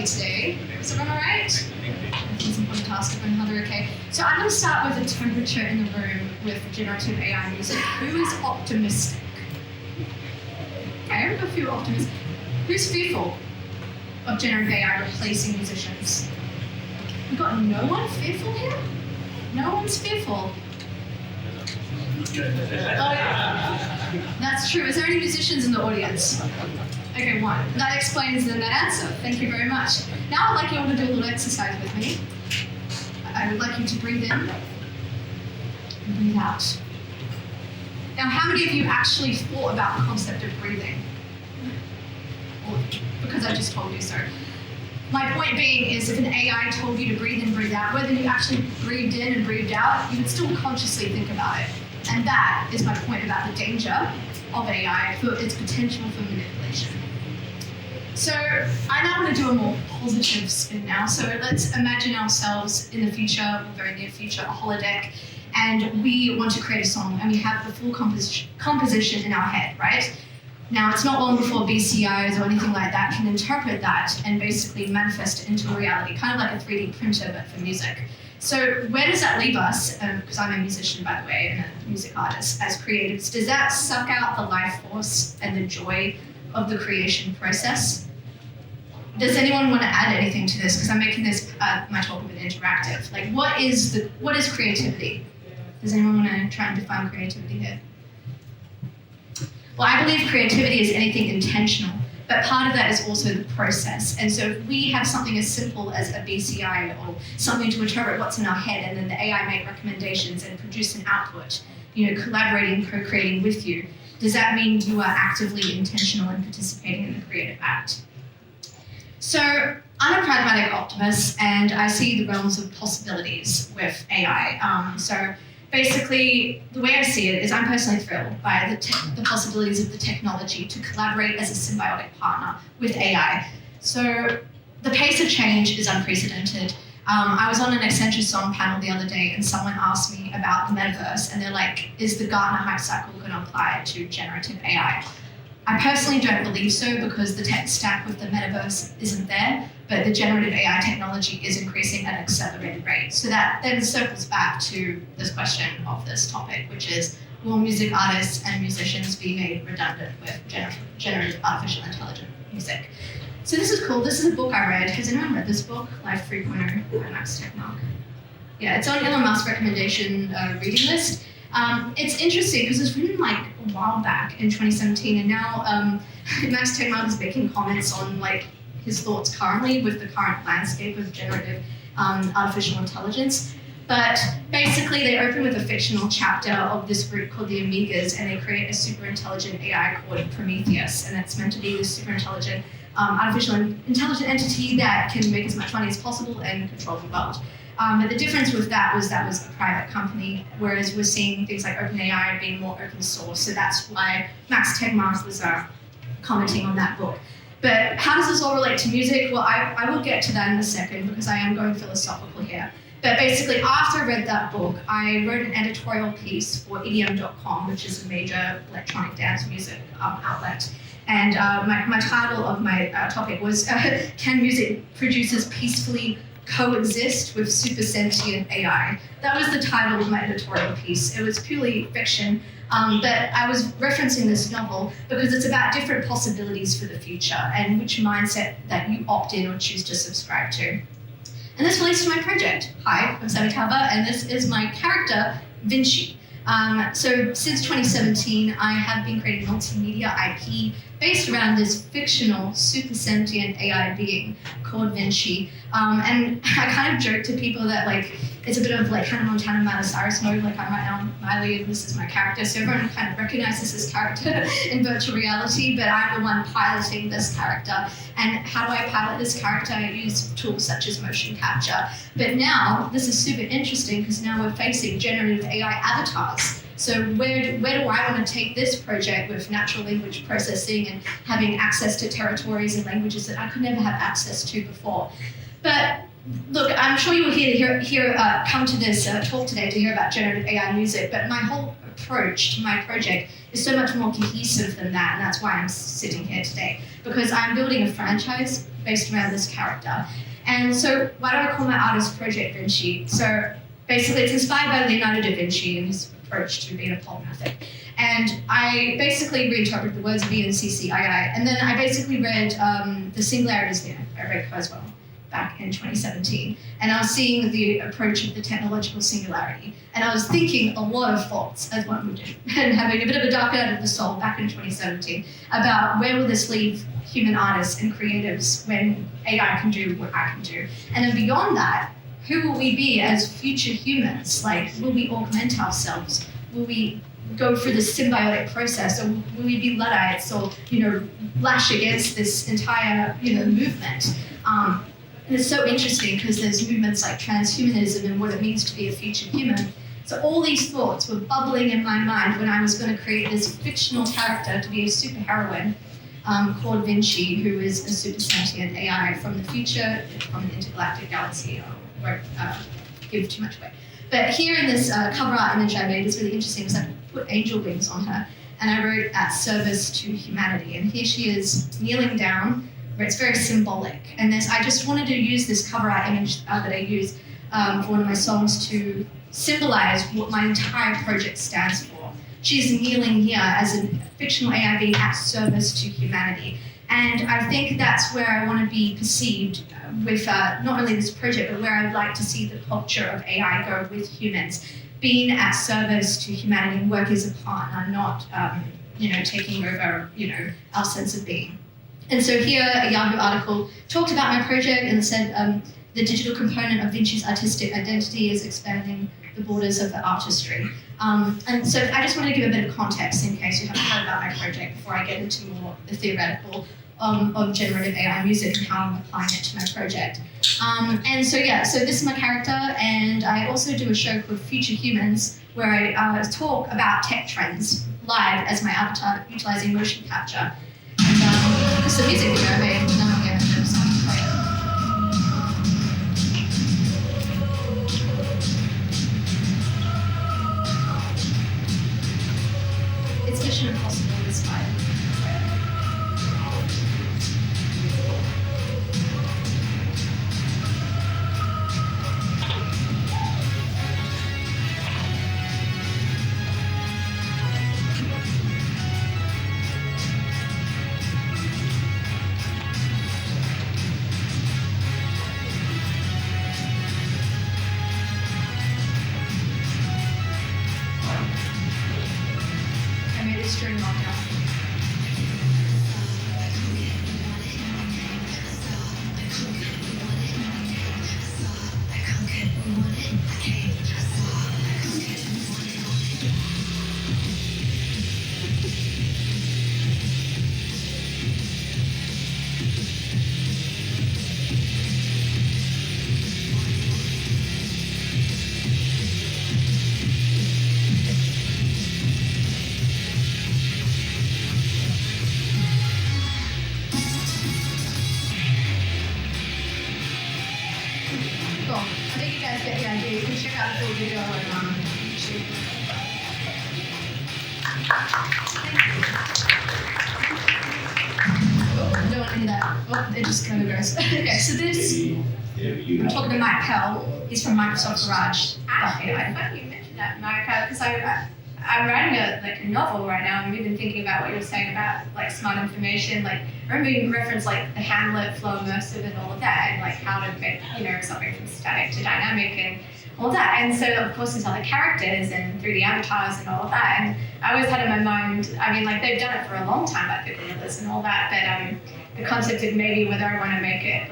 everybody today? Is everyone all right? It's important to ask everyone how they're okay. So I'm going to start with the temperature in the room with generative AI music. Who is optimistic? Okay, we've got a few optimists. Who's fearful of generative AI replacing musicians? We've got no one fearful here? No one's fearful. Oh, yeah. That's true. Is there any musicians in the audience? Okay, one. That explains then that answer. Thank you very much. Now I'd like you all to do a little exercise with me. I would like you to breathe in and breathe out. Now, how many of you actually thought about the concept of breathing? Or because I just told you so. My point being is if an AI told you to breathe in, breathe out, whether you actually breathed in and breathed out, you would still consciously think about it. And that is my point about the danger of AI for its potential for manipulation. So I now want to do a more positive spin now. So let's imagine ourselves in the future, very near future, a holodeck, and we want to create a song, and we have the full composition in our head, right? Now, it's not long before BCIs or anything like that can interpret that and basically manifest it into a reality, kind of like a 3D printer, but for music. So where does that leave us? Because I'm a musician, by the way, and a music artist, as creatives. Does that suck out the life force and the joy of the creation process? Does anyone want to add anything to this? Because I'm making this my talk a bit interactive. Like, what is creativity? Does anyone want to try and define creativity here? Well, I believe creativity is anything intentional, but part of that is also the process. And so if we have something as simple as a BCI or something to interpret what's in our head, and then the AI make recommendations and produce an output, collaborating, co-creating with you, does that mean you are actively intentional in participating in the creative act? So I'm a pragmatic optimist, and I see the realms of possibilities with AI. So basically, the way I see it is I'm personally thrilled by the possibilities of the technology to collaborate as a symbiotic partner with AI. So the pace of change is unprecedented. I was on an Accenture Song panel the other day, and someone asked me about the metaverse, and they're like, is the Gartner hype cycle going to apply to generative AI? I personally don't believe so, because the tech stack with the metaverse isn't there, but the generative AI technology is increasing at an accelerated rate. So that then circles back to this question of this topic, which is, will music artists and musicians be made redundant with generative artificial intelligent music? So this is cool. This is a book I read. Has anyone read this book, Life 3.0 by Max Tegmark? Yeah, it's on Elon Musk's recommendation reading list. It's interesting because it's written like a while back in 2017, and now Max Tegmark is making comments on like his thoughts currently with the current landscape of generative artificial intelligence. But basically, they open with a fictional chapter of this group called the Amigas, and they create a super intelligent AI called Prometheus, and it's meant to be this super intelligent artificial intelligent entity that can make as much money as possible and control the world. But the difference with that was a private company, whereas we're seeing things like OpenAI being more open source. So that's why Max Tegmark was commenting on that book. But how does this all relate to music? Well, I will get to that in a second, because I am going philosophical here. But basically, after I read that book, I wrote an editorial piece for EDM.com, which is a major electronic dance music outlet. And my title of my topic was, Can Music Producers Peacefully Coexist with Super Sentient AI? That was the title of my editorial piece. It was purely fiction, but I was referencing this novel because it's about different possibilities for the future and which mindset that you opt in or choose to subscribe to. And this relates to my project. Hi, I'm Samantha Tauber, and this is my character, Vinci. So since 2017, I have been creating multimedia IP based around this fictional super sentient AI being called Vinci. And I kind of joke to people that like it's a bit of like Hannah Montana, Miley Cyrus mode, like I'm right now Miley and this is my character. So everyone kind of recognizes this character in virtual reality, but I'm the one piloting this character. And how do I pilot this character? I use tools such as motion capture. But now, this is super interesting because now we're facing generative AI avatars. So where do I want to take this project with natural language processing and having access to territories and languages that I could never have access to before? But look, I'm sure you will come to this talk today to hear about generative AI music, but my whole approach to my project is so much more cohesive than that, and that's why I'm sitting here today. because I'm building a franchise based around this character. And so why do I call my artist Project Vinci? So basically it's inspired by Leonardo da Vinci and his approach to being a polymathic. And I basically reinterpreted the words VNCCII, and then I basically read The Singularities there by Ray Kurzweil back in 2017. And I was seeing the approach of the technological singularity. And I was thinking a lot of thoughts, as one would do, and having a bit of a dark night of the soul back in 2017 about where will this leave human artists and creatives when AI can do what I can do. And then beyond that, who will we be as future humans? Like, will we augment ourselves? Will we go through this symbiotic process, or will we be Luddites, or lash against this entire movement? And it's so interesting because there's movements like transhumanism and what it means to be a future human. So all these thoughts were bubbling in my mind when I was going to create this fictional character to be a superheroine called Vinci, who is a super sentient AI from the future, from the intergalactic galaxy. I won't give too much away. But here in this cover art image I made is really interesting because I put angel wings on her, and I wrote "at service to humanity." And here she is kneeling down, where it's very symbolic. And I just wanted to use this cover art image that I use for one of my songs to symbolize what my entire project stands for. She's kneeling here as a fictional AI being at service to humanity. And I think that's where I want to be perceived with not only this project, but where I'd like to see the culture of AI go with humans, being at service to humanity and work as a partner, not taking over our sense of being. And so here, a Yahoo article talked about my project and said the digital component of Vinci's artistic identity is expanding the borders of the artistry. And so I just wanted to give a bit of context in case you haven't heard about my project before I get into more the theoretical of generative AI music and how I'm applying it to my project. So this is my character, and I also do a show called Future Humans where I talk about tech trends live as my avatar, utilizing motion capture. And it's a music video I made, and now I'm going to do something to play it. It's Mission Impossible inspired. I made this during lockdown. Cool. I think you guys get the idea. You can check out the full video on YouTube. Oh, don't want to do that. Oh, it just kind of goes. Okay, so this, I'm talking to Mike Pell. He's from Microsoft Garage. Actually, I thought you mentioned that, Mike, because I'm writing a novel right now, and we've been thinking about what you were saying about smart information. I remember you referenced the Hamlet, flow immersive, and all of that, and how to make something from static to dynamic and all that. And so of course there's other characters and 3D avatars and all of that. And I always had in my mind, they've done it for a long time, the gorillas and all that, but the concept of maybe whether I want to make it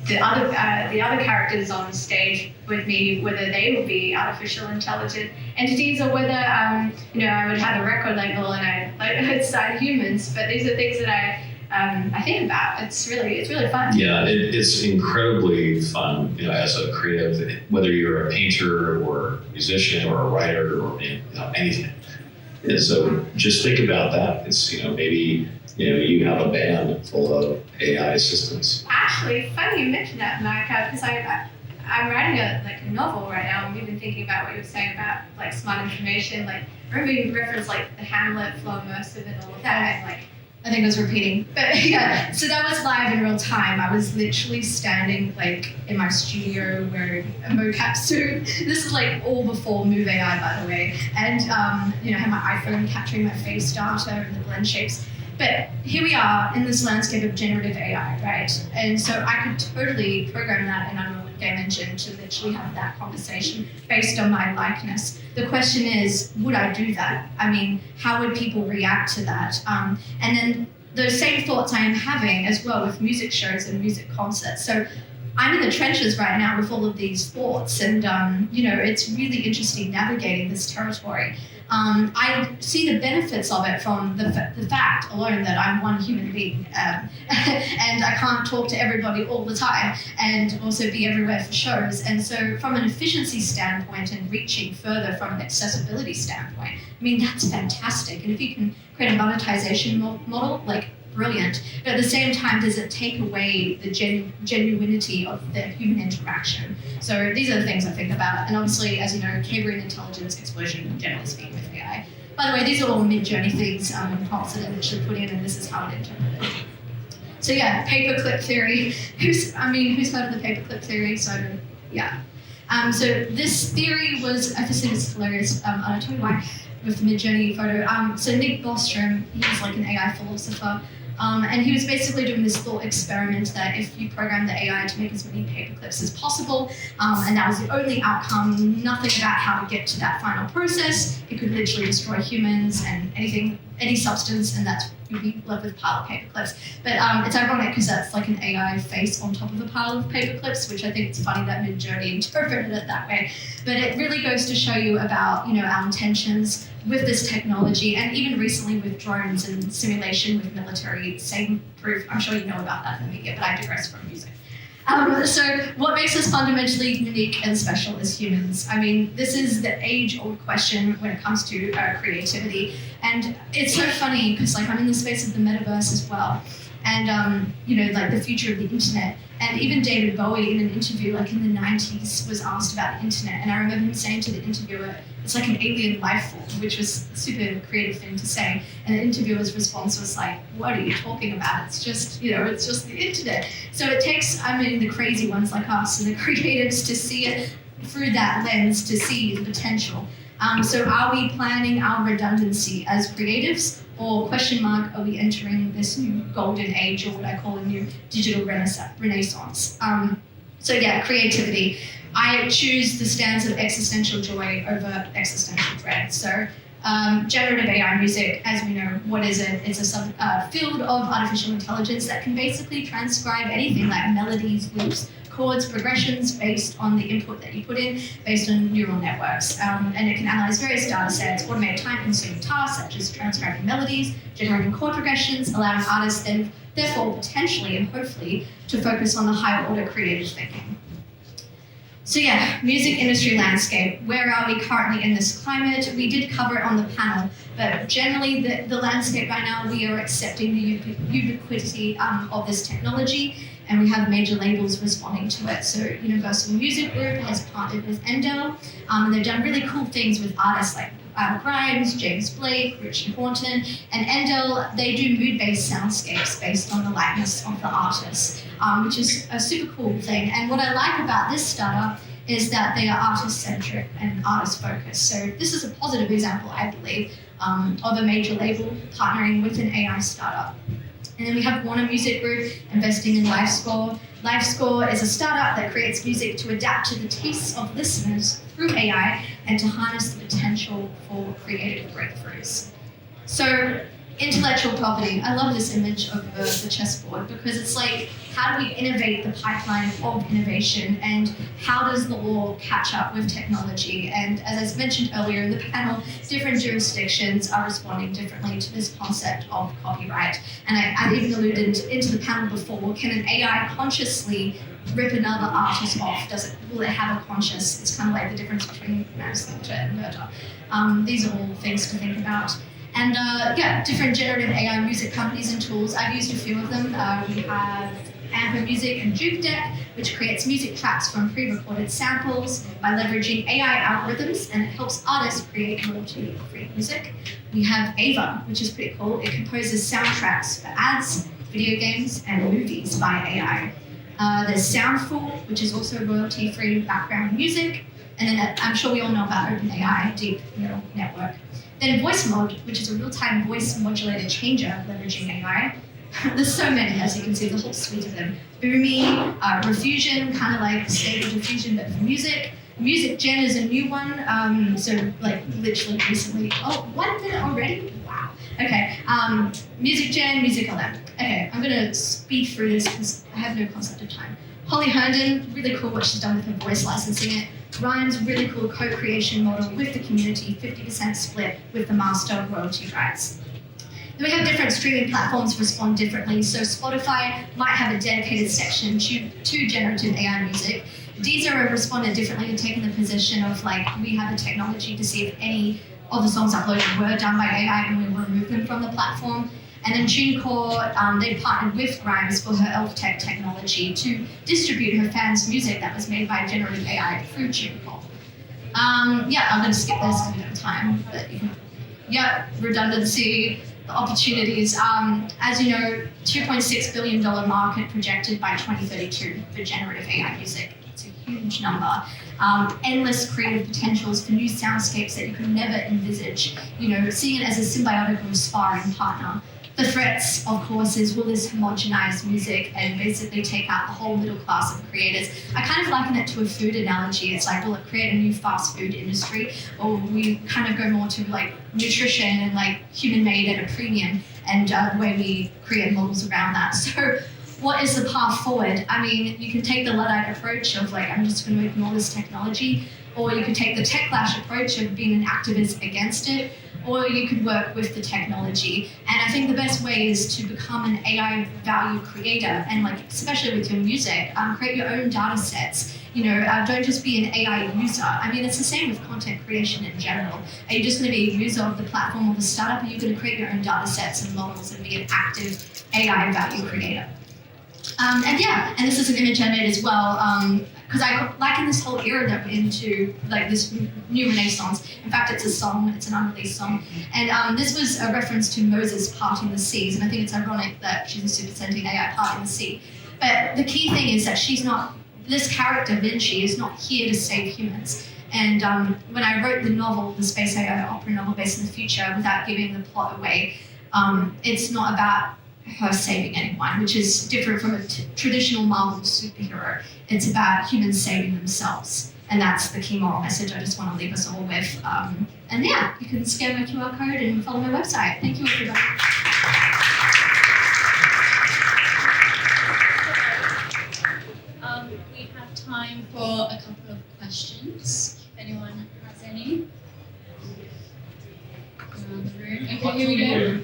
the other characters on stage with me, whether they will be artificial intelligent entities, or whether I would have a record label and I'd sign humans. But these are things that I think about. It's really fun. Yeah, it's incredibly fun. As a creative, whether you're a painter or a musician or a writer or anything. And so just think about that. It's maybe you have a band full of AI assistants. Actually, funny you mentioned that, Micah, because I'm writing a novel right now, and we've been thinking about what you were saying about smart information. I remember you referenced the Hamlet, flow immersive, and all of that, and I think I was repeating. But yeah, so that was live in real time. I was literally standing like in my studio wearing a mocap suit. This is like all before Move AI, by the way. And I had my iPhone capturing my face data and the blend shapes. But here we are in this landscape of generative AI, right? And so I could totally program that in Unreal Game Engine to literally have that conversation based on my likeness. The question is, would I do that? I mean, how would people react to that? And then those same thoughts I am having as well with music shows and music concerts. So I'm in the trenches right now with all of these thoughts, and it's really interesting navigating this territory. I see the benefits of it from the fact alone that I'm one human being, and I can't talk to everybody all the time and also be everywhere for shows. And so from an efficiency standpoint and reaching further from an accessibility standpoint, I mean, that's fantastic. And if you can create a monetization model, like, brilliant. But at the same time, does it take away the genuinity of the human interaction? So these are the things I think about. And obviously, as you know, Cambrian intelligence explosion, generally speaking, with AI. By the way, these are all Mid-Journey things and prompts that I actually put in, and this is how it interpreted. So yeah, paperclip theory. Who's heard of the paperclip theory? So yeah. So this theory was, I just think it's hilarious. I'll tell you why with the Mid-Journey photo. So Nick Bostrom, he's like an AI philosopher. And he was basically doing this thought experiment that if you program the AI to make as many paperclips as possible, and that was the only outcome, nothing about how to get to that final process, it could literally destroy humans and any substance, and you'd be left with a pile of paperclips. But it's ironic because that's like an AI face on top of a pile of paperclips, which I think it's funny that Mid-Journey interpreted it that way. But it really goes to show you about our intentions with this technology, and even recently with drones and simulation with military, same proof. I'm sure you know about that in the media, but I digress from music. So what makes us fundamentally unique and special as humans? I mean, this is the age-old question when it comes to creativity. And it's so funny because I'm in the space of the metaverse as well. And, the future of the internet. And even David Bowie in an interview in the 90s was asked about the internet. And I remember him saying to the interviewer, it's like an alien life form, which was a super creative thing to say. And the interviewer's response was like, what are you talking about? It's just, it's just the internet. So it takes, the crazy ones like us and the creatives to see it through that lens, to see the potential. So are we planning our redundancy as creatives? Or are we entering this new golden age, or what I call a new digital renaissance? So yeah, creativity. I choose the stance of existential joy over existential dread. So generative AI music, as we know, what is it? It's a field of artificial intelligence that can basically transcribe anything like melodies, loops, chords, progressions based on the input that you put in, based on neural networks. And it can analyze various data sets, automate time-consuming tasks such as transcribing melodies, generating chord progressions, allowing artists then, therefore, potentially and hopefully, to focus on the higher order creative thinking. So yeah, music industry landscape. Where are we currently in this climate? We did cover it on the panel, but generally the landscape right now, we are accepting the ubiquity of this technology, and we have major labels responding to it. So Universal Music Group has partnered with Endel, and they've done really cool things with artists like Grimes, James Blake, Richie Horton, and Endel. They do mood-based soundscapes based on the likeness of the artist, which is a super cool thing. And what I like about this startup is that they are artist-centric and artist-focused. So this is a positive example, I believe, of a major label partnering with an AI startup. And then we have Warner Music Group investing in LifeScore. LifeScore is a startup that creates music to adapt to the tastes of listeners through AI and to harness the potential for creative breakthroughs. So, intellectual property. I love this image of the chessboard because it's like, how do we innovate the pipeline of innovation, and how does the law catch up with technology? And as I mentioned earlier in the panel, different jurisdictions are responding differently to this concept of copyright. And I even alluded into the panel before, can an AI consciously rip another artist off? Will it have a conscious? It's kind of like the difference between manslaughter and murder. These are all things to think about. And different generative AI music companies and tools. I've used a few of them. We have Amber Music and Juke Deck, which creates music tracks from pre-recorded samples by leveraging AI algorithms, and it helps artists create royalty-free music. We have Ava, which is pretty cool. It composes soundtracks for ads, video games, and movies by AI. There's Soundful, which is also royalty-free background music. And then I'm sure we all know about OpenAI, Deep Neural Network. Then Voice Mod, which is a real-time voice modulated changer leveraging AI. There's so many, as you can see, the whole suite of them. Boomy, Refusion, kind of like Stable Diffusion, but for music. Music Gen is a new one, so like literally recently. Oh, 1 minute already? Wow. Okay, Music Gen, Music LM. Okay, I'm gonna speed through this because I have no concept of time. Holly Herndon, really cool what she's done with her voice, licensing it. Ryan's really cool co-creation model with the community, 50% split with the master royalty rights. Then we have different streaming platforms respond differently. So Spotify might have a dedicated section to generative AI music. Deezer have responded differently and taken the position of like, we have the technology to see if any of the songs uploaded were done by AI and we remove them from the platform. And then TuneCore, they partnered with Grimes for her Elf Tech technology to distribute her fans' music that was made by generative AI through TuneCore. Yeah, I'm going to skip this because we don't have time. But yeah, redundancy, the opportunities. As you know, $2.6 billion market projected by 2032 for generative AI music. It's a huge number. Endless creative potentials for new soundscapes that you could never envisage. You know, seeing it as a symbiotic or sparring partner. The threats, of course, is will this homogenize music and basically take out the whole middle class of creators? I kind of liken it to a food analogy. It's like, will it create a new fast food industry? Or will we kind of go more to like nutrition and like human made at a premium and the way we create models around that? So what is the path forward? I mean, you can take the Luddite approach of like, I'm just going to ignore this technology, or you could take the techlash approach of being an activist against it, or you could work with the technology. And I think the best way is to become an AI value creator, and like, especially with your music, create your own data sets. You know, don't just be an AI user. I mean, it's the same with content creation in general. Are you just going to be a user of the platform or the startup? Or are you going to create your own data sets and models and be an active AI value creator? And yeah, and this is an image I made as well, because I liken this whole era that we're into, like this new renaissance. In fact, it's a song, it's an unreleased song. And this was a reference to Moses parting the seas, and I think it's ironic that she's a super sentient AI parting the sea. But the key thing is that this character, Vinci, is not here to save humans. And when I wrote the novel, the space AI opera novel based in the future, without giving the plot away, it's not about her saving anyone, which is different from a traditional Marvel superhero. It's about humans saving themselves. And that's the key moral message I just want to leave us all with. And yeah, you can scan my QR code and follow my website. Thank you, everybody. We have time for a couple of questions, if anyone has any. Around the room. Okay, here we go.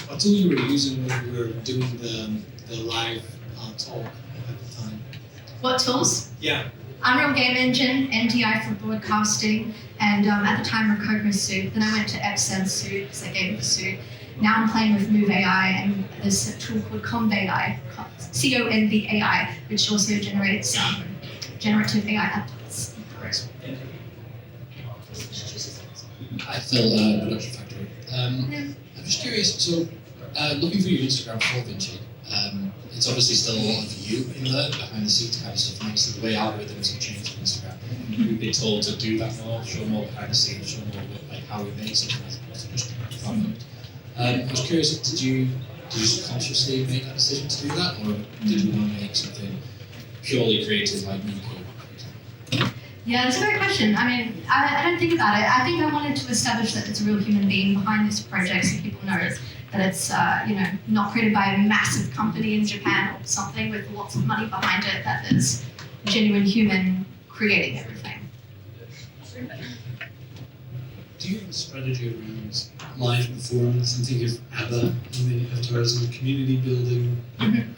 What tool you were using when you were doing the live talk at the time? What tools? Yeah. Unreal Game Engine, NDI for broadcasting, and at the time Rococo Suit. Then I went to Epson Suit because they gave me the suit. Now I'm playing with Move AI and there's a tool called ConvAI, ConvAI, which also generates generative AI outputs. I Phil, Production Factory. I'm just curious, so looking through your Instagram for Vinci, it's obviously still a lot of you in there, behind the scenes kind of stuff, and obviously the way algorithms have changed on Instagram. We've been told to do that more, show more behind the scenes, show more like how we make something as opposed to just product. I was curious, did you consciously make that decision to do that, or did you want to make something purely creative like Nico, for example? Yeah, that's a great question. I mean, I don't think about it. I think I wanted to establish that it's a real human being behind this project so people know that it's not created by a massive company in Japan or something with lots of money behind it, that there's a genuine human creating everything. Do you have a strategy around live performance and think of ABBA in the advertising, community building,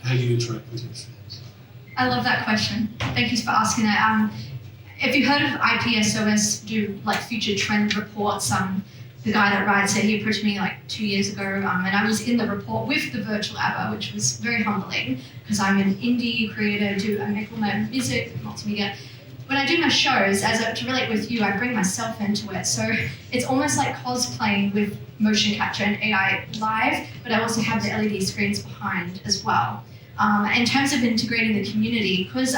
how you interact with your fans? I love that question. Thank you for asking it. If you've heard of IPSOS do like future trend reports, the guy that writes it, he approached me like 2 years ago, and I was in the report with the virtual ABBA, which was very humbling because I'm an indie creator, I make all my music, multimedia. When I do my shows, to relate with you, I bring myself into it. So it's almost like cosplaying with motion capture and AI live, but I also have the LED screens behind as well. In terms of integrating the community, because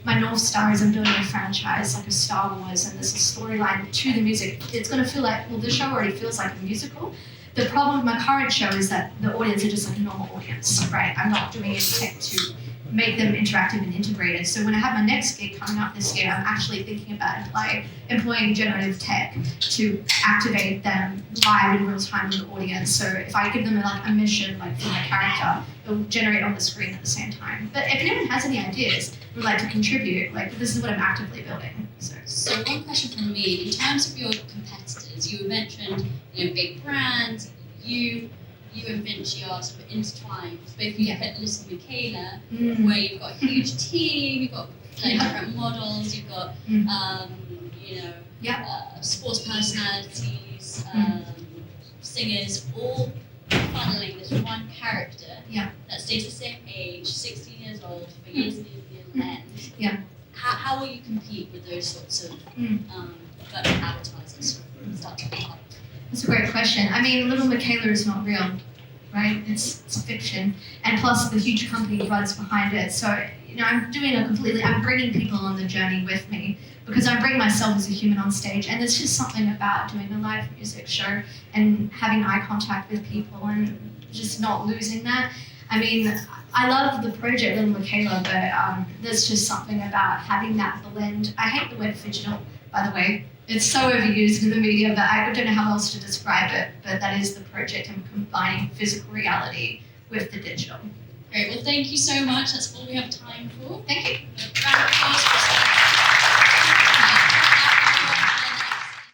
my North Star is I'm building a franchise like a Star Wars, and there's a storyline to the music. It's going to feel like, well, the show already feels like a musical. The problem with my current show is that the audience are just like a normal audience, right? I'm not doing any tech to make them interactive and integrated. So when I have my next gig coming up this year, I'm actually thinking about employing generative tech to activate them live in real time with the audience. So if I give them a mission, like for my character, it'll generate on the screen at the same time. But if anyone has any ideas, would like to contribute, this is what I'm actively building. So one question from me, in terms of your competitors, you mentioned big brands, you and Vinci are sort of intertwined. Both you have Lisa and Michaela, where you've got a huge team, you've got different models, you've got sports personalities, singers, all funneling this one character that stays the same age, 16 years old, for years and years and years on end. How will you compete with those sorts of advertisers? That's a great question. I mean, little Michaela is not real, right? It's fiction. And plus the huge company runs behind it. So, I'm bringing people on the journey with me because I bring myself as a human on stage. And there's just something about doing a live music show and having eye contact with people and just not losing that. I mean, I love the project Little Michaela, but there's just something about having that blend. I hate the word digital, by the way. It's so overused in the media, but I don't know how else to describe it, but that is the project. I'm combining physical reality with the digital. Great, well thank you so much. That's all we have time for. Thank you. Round of applause for